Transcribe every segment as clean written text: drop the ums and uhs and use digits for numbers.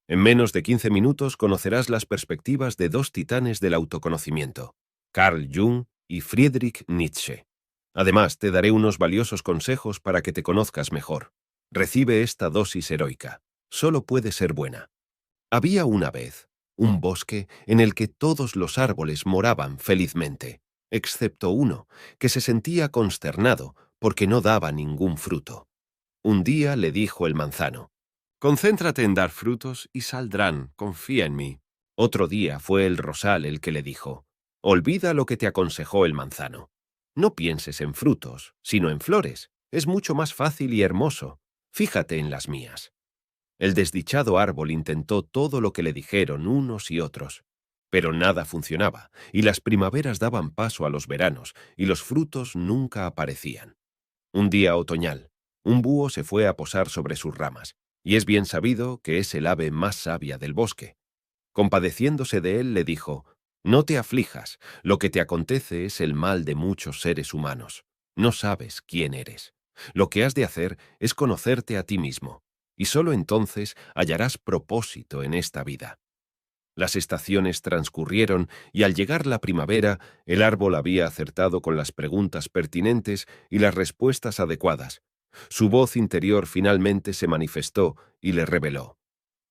En menos de 15 minutos conocerás las perspectivas de dos titanes del autoconocimiento, Carl Jung y Friedrich Nietzsche. Además, te daré unos valiosos consejos para que te conozcas mejor. Recibe esta dosis heroica. Solo puede ser buena. Había una vez un bosque en el que todos los árboles moraban felizmente, excepto uno, que se sentía consternado porque no daba ningún fruto. Un día le dijo el manzano: «Concéntrate en dar frutos y saldrán, confía en mí». Otro día fue el rosal el que le dijo: «Olvida lo que te aconsejó el manzano. No pienses en frutos, sino en flores. Es mucho más fácil y hermoso. Fíjate en las mías». El desdichado árbol intentó todo lo que le dijeron unos y otros, pero nada funcionaba, y las primaveras daban paso a los veranos, y los frutos nunca aparecían. Un día otoñal, un búho se fue a posar sobre sus ramas, y es bien sabido que es el ave más sabia del bosque. Compadeciéndose de él, le dijo: «No te aflijas, lo que te acontece es el mal de muchos seres humanos. No sabes quién eres. Lo que has de hacer es conocerte a ti mismo, y solo entonces hallarás propósito en esta vida». Las estaciones transcurrieron y al llegar la primavera, el árbol había acertado con las preguntas pertinentes y las respuestas adecuadas. Su voz interior finalmente se manifestó y le reveló: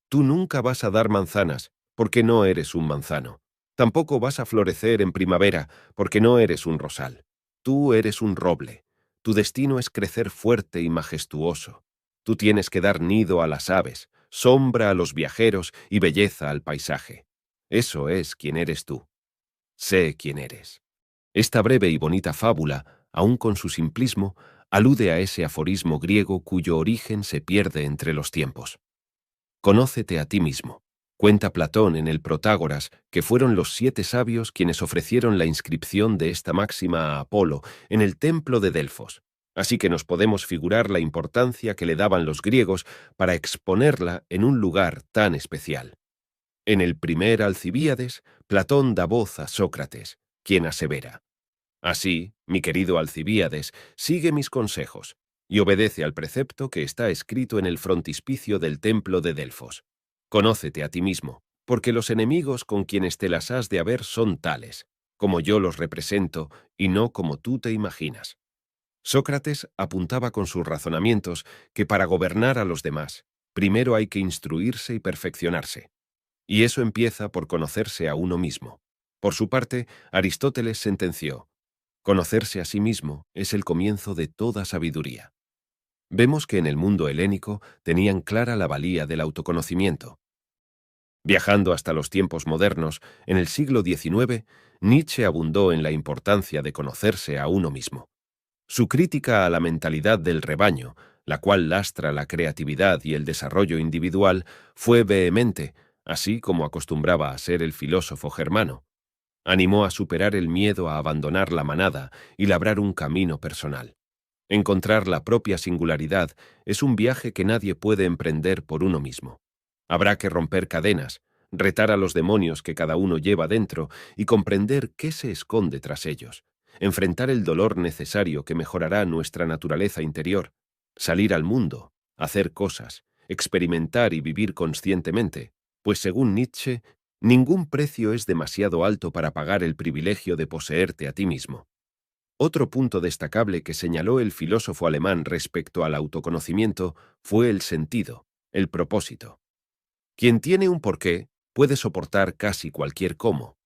«Tú nunca vas a dar manzanas, porque no eres un manzano. Tampoco vas a florecer en primavera, porque no eres un rosal. Tú eres un roble. Tu destino es crecer fuerte y majestuoso. Tú tienes que dar nido a las aves, sombra a los viajeros y belleza al paisaje. Eso es quien eres tú. Sé quién eres». Esta breve y bonita fábula, aun con su simplismo, alude a ese aforismo griego cuyo origen se pierde entre los tiempos. Conócete a ti mismo. Cuenta Platón en el Protágoras que fueron los 7 sabios quienes ofrecieron la inscripción de esta máxima a Apolo en el templo de Delfos, así que nos podemos figurar la importancia que le daban los griegos para exponerla en un lugar tan especial. En el primer Alcibíades, Platón da voz a Sócrates, quien asevera: «Así, mi querido Alcibíades, sigue mis consejos y obedece al precepto que está escrito en el frontispicio del templo de Delfos. Conócete a ti mismo, porque los enemigos con quienes te las has de haber son tales, como yo los represento y no como tú te imaginas». Sócrates apuntaba con sus razonamientos que para gobernar a los demás, primero hay que instruirse y perfeccionarse. Y eso empieza por conocerse a uno mismo. Por su parte, Aristóteles sentenció: «Conocerse a sí mismo es el comienzo de toda sabiduría». Vemos que en el mundo helénico tenían clara la valía del autoconocimiento. Viajando hasta los tiempos modernos, en el siglo XIX, Nietzsche abundó en la importancia de conocerse a uno mismo. Su crítica a la mentalidad del rebaño, la cual lastra la creatividad y el desarrollo individual, fue vehemente, así como acostumbraba a ser el filósofo germano. Animó a superar el miedo a abandonar la manada y labrar un camino personal. Encontrar la propia singularidad es un viaje que nadie puede emprender por uno mismo. Habrá que romper cadenas, retar a los demonios que cada uno lleva dentro y comprender qué se esconde tras ellos, enfrentar el dolor necesario que mejorará nuestra naturaleza interior, salir al mundo, hacer cosas, experimentar y vivir conscientemente, pues según Nietzsche, ningún precio es demasiado alto para pagar el privilegio de poseerte a ti mismo. Otro punto destacable que señaló el filósofo alemán respecto al autoconocimiento fue el sentido, el propósito. Quien tiene un porqué puede soportar casi cualquier cómo.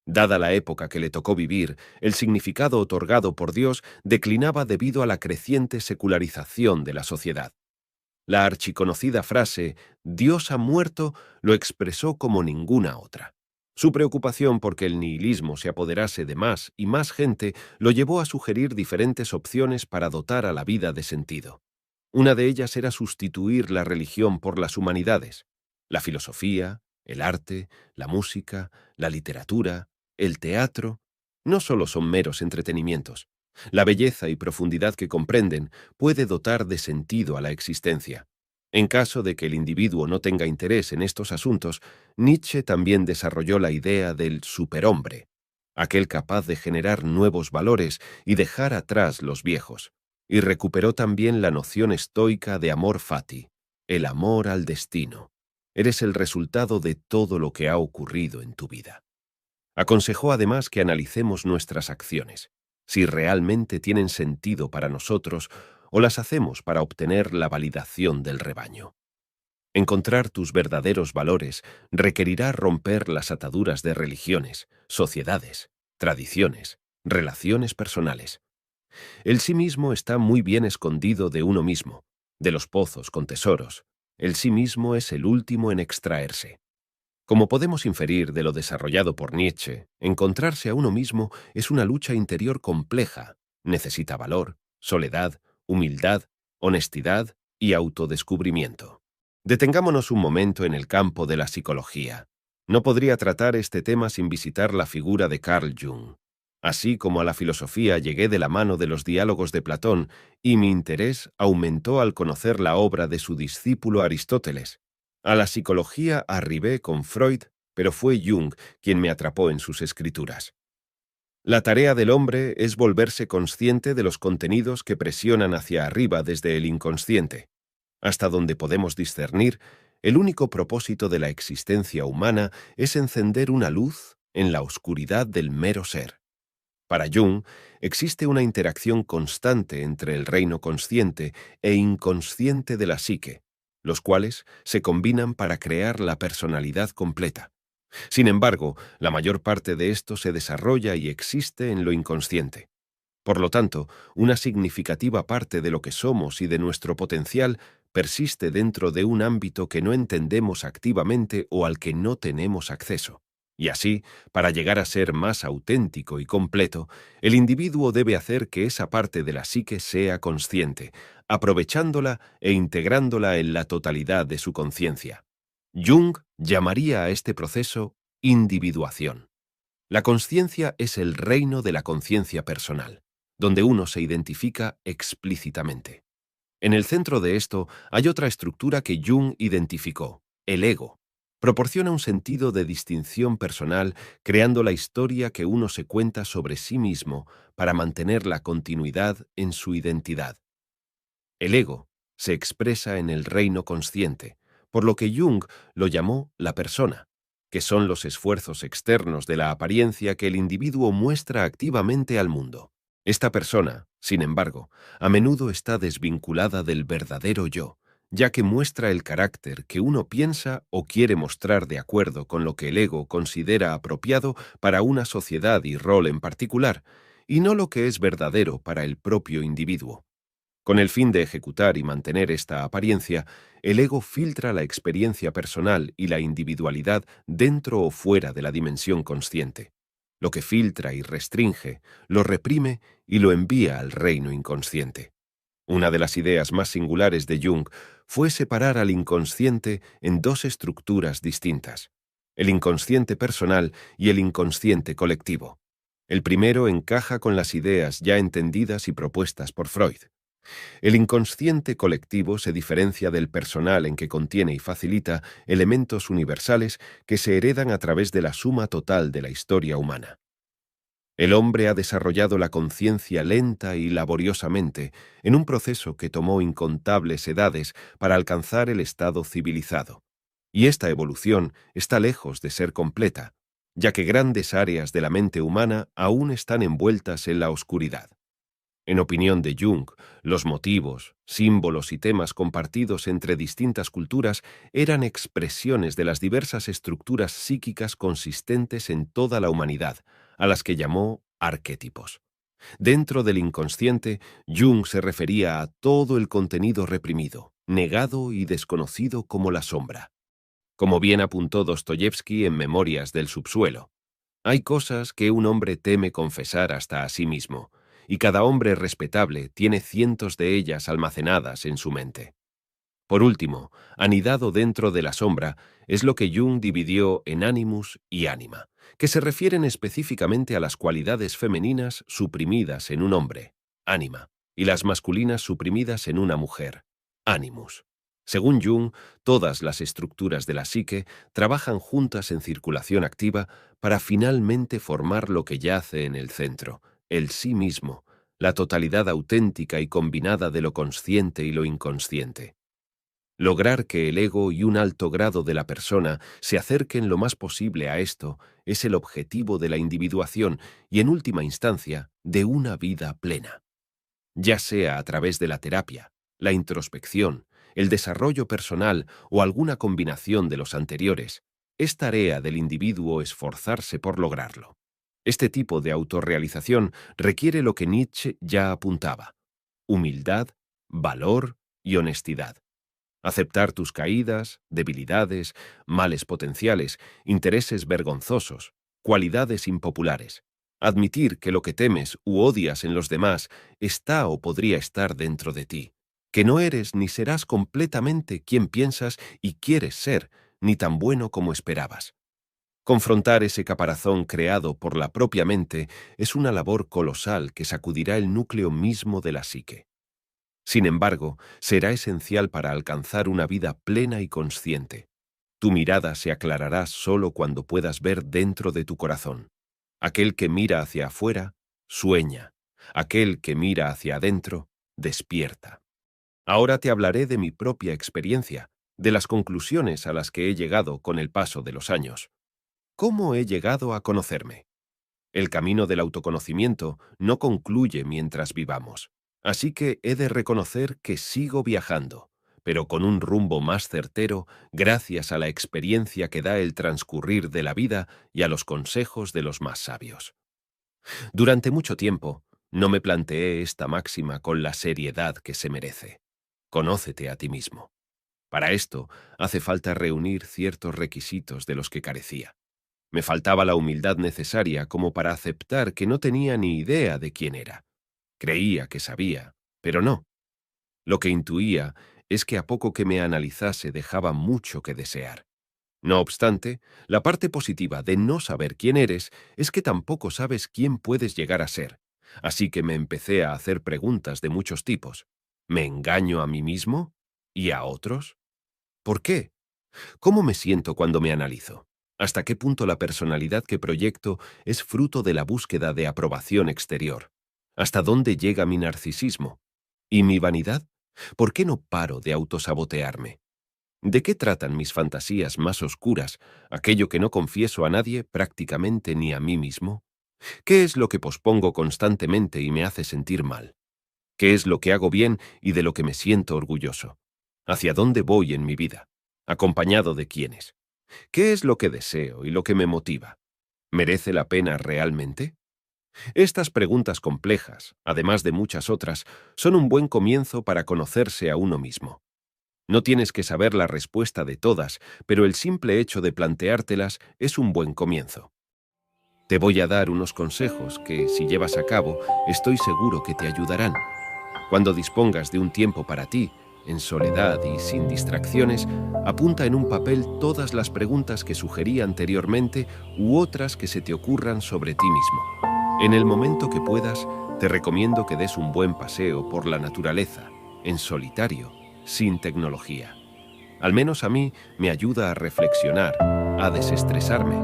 Dada la época que le tocó vivir, el significado otorgado por Dios declinaba debido a la creciente secularización de la sociedad. La archiconocida frase «Dios ha muerto» lo expresó como ninguna otra. Su preocupación porque el nihilismo se apoderase de más y más gente lo llevó a sugerir diferentes opciones para dotar a la vida de sentido. Una de ellas era sustituir la religión por las humanidades. La filosofía, el arte, la música, la literatura, el teatro, no solo son meros entretenimientos. La belleza y profundidad que comprenden puede dotar de sentido a la existencia. En caso de que el individuo no tenga interés en estos asuntos, Nietzsche también desarrolló la idea del superhombre, aquel capaz de generar nuevos valores y dejar atrás los viejos, y recuperó también la noción estoica de amor fati, el amor al destino. Eres el resultado de todo lo que ha ocurrido en tu vida. Aconsejó además que analicemos nuestras acciones, si realmente tienen sentido para nosotros o las hacemos para obtener la validación del rebaño. Encontrar tus verdaderos valores requerirá romper las ataduras de religiones, sociedades, tradiciones, relaciones personales. El sí mismo está muy bien escondido de uno mismo, de los pozos con tesoros. El sí mismo es el último en extraerse. Como podemos inferir de lo desarrollado por Nietzsche, encontrarse a uno mismo es una lucha interior compleja. Necesita valor, soledad, humildad, honestidad y autodescubrimiento. Detengámonos un momento en el campo de la psicología. No podría tratar este tema sin visitar la figura de Carl Jung. Así como a la filosofía llegué de la mano de los diálogos de Platón, y mi interés aumentó al conocer la obra de su discípulo Aristóteles. A la psicología arribé con Freud, pero fue Jung quien me atrapó en sus escrituras. La tarea del hombre es volverse consciente de los contenidos que presionan hacia arriba desde el inconsciente. Hasta donde podemos discernir, el único propósito de la existencia humana es encender una luz en la oscuridad del mero ser. Para Jung, existe una interacción constante entre el reino consciente e inconsciente de la psique, los cuales se combinan para crear la personalidad completa. Sin embargo, la mayor parte de esto se desarrolla y existe en lo inconsciente. Por lo tanto, una significativa parte de lo que somos y de nuestro potencial persiste dentro de un ámbito que no entendemos activamente o al que no tenemos acceso. Y así, para llegar a ser más auténtico y completo, el individuo debe hacer que esa parte de la psique sea consciente, aprovechándola e integrándola en la totalidad de su conciencia. Jung llamaría a este proceso individuación. La conciencia es el reino de la conciencia personal, donde uno se identifica explícitamente. En el centro de esto hay otra estructura que Jung identificó, el ego. Proporciona un sentido de distinción personal, creando la historia que uno se cuenta sobre sí mismo para mantener la continuidad en su identidad. El ego se expresa en el reino consciente, por lo que Jung lo llamó la persona, que son los esfuerzos externos de la apariencia que el individuo muestra activamente al mundo. Esta persona, sin embargo, a menudo está desvinculada del verdadero yo, ya que muestra el carácter que uno piensa o quiere mostrar de acuerdo con lo que el ego considera apropiado para una sociedad y rol en particular, y no lo que es verdadero para el propio individuo. Con el fin de ejecutar y mantener esta apariencia, el ego filtra la experiencia personal y la individualidad dentro o fuera de la dimensión consciente. Lo que filtra y restringe, lo reprime y lo envía al reino inconsciente. Una de las ideas más singulares de Jung fue separar al inconsciente en dos estructuras distintas: el inconsciente personal y el inconsciente colectivo. El primero encaja con las ideas ya entendidas y propuestas por Freud. El inconsciente colectivo se diferencia del personal en que contiene y facilita elementos universales que se heredan a través de la suma total de la historia humana. El hombre ha desarrollado la conciencia lenta y laboriosamente en un proceso que tomó incontables edades para alcanzar el estado civilizado. Y esta evolución está lejos de ser completa, ya que grandes áreas de la mente humana aún están envueltas en la oscuridad. En opinión de Jung, los motivos, símbolos y temas compartidos entre distintas culturas eran expresiones de las diversas estructuras psíquicas consistentes en toda la humanidad, a las que llamó arquetipos. Dentro del inconsciente, Jung se refería a todo el contenido reprimido, negado y desconocido como la sombra. Como bien apuntó Dostoyevsky en Memorias del subsuelo, hay cosas que un hombre teme confesar hasta a sí mismo, y cada hombre respetable tiene cientos de ellas almacenadas en su mente. Por último, anidado dentro de la sombra, es lo que Jung dividió en animus y ánima, que se refieren específicamente a las cualidades femeninas suprimidas en un hombre, ánima, y las masculinas suprimidas en una mujer, animus. Según Jung, todas las estructuras de la psique trabajan juntas en circulación activa para finalmente formar lo que yace en el centro, el sí mismo, la totalidad auténtica y combinada de lo consciente y lo inconsciente. Lograr que el ego y un alto grado de la persona se acerquen lo más posible a esto es el objetivo de la individuación y, en última instancia, de una vida plena. Ya sea a través de la terapia, la introspección, el desarrollo personal o alguna combinación de los anteriores, es tarea del individuo esforzarse por lograrlo. Este tipo de autorrealización requiere lo que Nietzsche ya apuntaba: humildad, valor y honestidad. Aceptar tus caídas, debilidades, males potenciales, intereses vergonzosos, cualidades impopulares. Admitir que lo que temes u odias en los demás está o podría estar dentro de ti. Que no eres ni serás completamente quien piensas y quieres ser, ni tan bueno como esperabas. Confrontar ese caparazón creado por la propia mente es una labor colosal que sacudirá el núcleo mismo de la psique. Sin embargo, será esencial para alcanzar una vida plena y consciente. Tu mirada se aclarará solo cuando puedas ver dentro de tu corazón. Aquel que mira hacia afuera, sueña. Aquel que mira hacia adentro, despierta. Ahora te hablaré de mi propia experiencia, de las conclusiones a las que he llegado con el paso de los años. ¿Cómo he llegado a conocerme? El camino del autoconocimiento no concluye mientras vivamos. Así que he de reconocer que sigo viajando, pero con un rumbo más certero gracias a la experiencia que da el transcurrir de la vida y a los consejos de los más sabios. Durante mucho tiempo, no me planteé esta máxima con la seriedad que se merece. Conócete a ti mismo. Para esto, hace falta reunir ciertos requisitos de los que carecía. Me faltaba la humildad necesaria como para aceptar que no tenía ni idea de quién era. Creía que sabía, pero no. Lo que intuía es que a poco que me analizase dejaba mucho que desear. No obstante, la parte positiva de no saber quién eres es que tampoco sabes quién puedes llegar a ser. Así que me empecé a hacer preguntas de muchos tipos. ¿Me engaño a mí mismo? ¿Y a otros? ¿Por qué? ¿Cómo me siento cuando me analizo? ¿Hasta qué punto la personalidad que proyecto es fruto de la búsqueda de aprobación exterior? ¿Hasta dónde llega mi narcisismo? ¿Y mi vanidad? ¿Por qué no paro de autosabotearme? ¿De qué tratan mis fantasías más oscuras, aquello que no confieso a nadie, prácticamente ni a mí mismo? ¿Qué es lo que pospongo constantemente y me hace sentir mal? ¿Qué es lo que hago bien y de lo que me siento orgulloso? ¿Hacia dónde voy en mi vida? ¿Acompañado de quiénes? ¿Qué es lo que deseo y lo que me motiva? ¿Merece la pena realmente? Estas preguntas complejas, además de muchas otras, son un buen comienzo para conocerse a uno mismo. No tienes que saber la respuesta de todas, pero el simple hecho de planteártelas es un buen comienzo. Te voy a dar unos consejos que, si llevas a cabo, estoy seguro que te ayudarán. Cuando dispongas de un tiempo para ti, en soledad y sin distracciones, apunta en un papel todas las preguntas que sugerí anteriormente u otras que se te ocurran sobre ti mismo. En el momento que puedas, te recomiendo que des un buen paseo por la naturaleza, en solitario, sin tecnología. Al menos a mí me ayuda a reflexionar, a desestresarme.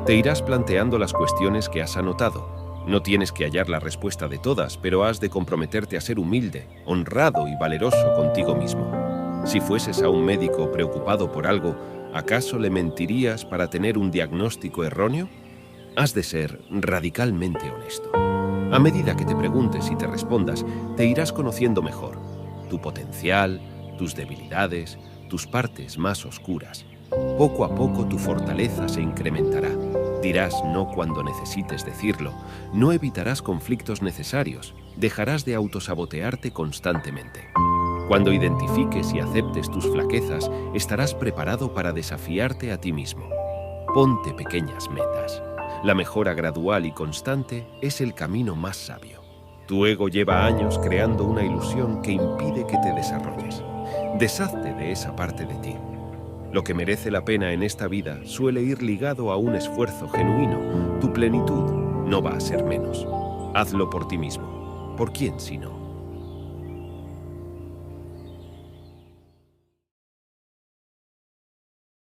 Te irás planteando las cuestiones que has anotado. No tienes que hallar la respuesta de todas, pero has de comprometerte a ser humilde, honrado y valeroso contigo mismo. Si fueses a un médico preocupado por algo, ¿acaso le mentirías para tener un diagnóstico erróneo? Has de ser radicalmente honesto. A medida que te preguntes y te respondas, te irás conociendo mejor. Tu potencial, tus debilidades, tus partes más oscuras. Poco a poco tu fortaleza se incrementará. Dirás no cuando necesites decirlo, no evitarás conflictos necesarios, dejarás de autosabotearte constantemente. Cuando identifiques y aceptes tus flaquezas, estarás preparado para desafiarte a ti mismo. Ponte pequeñas metas. La mejora gradual y constante es el camino más sabio. Tu ego lleva años creando una ilusión que impide que te desarrolles. Deshazte de esa parte de ti. Lo que merece la pena en esta vida suele ir ligado a un esfuerzo genuino. Tu plenitud no va a ser menos. Hazlo por ti mismo. ¿Por quién si no?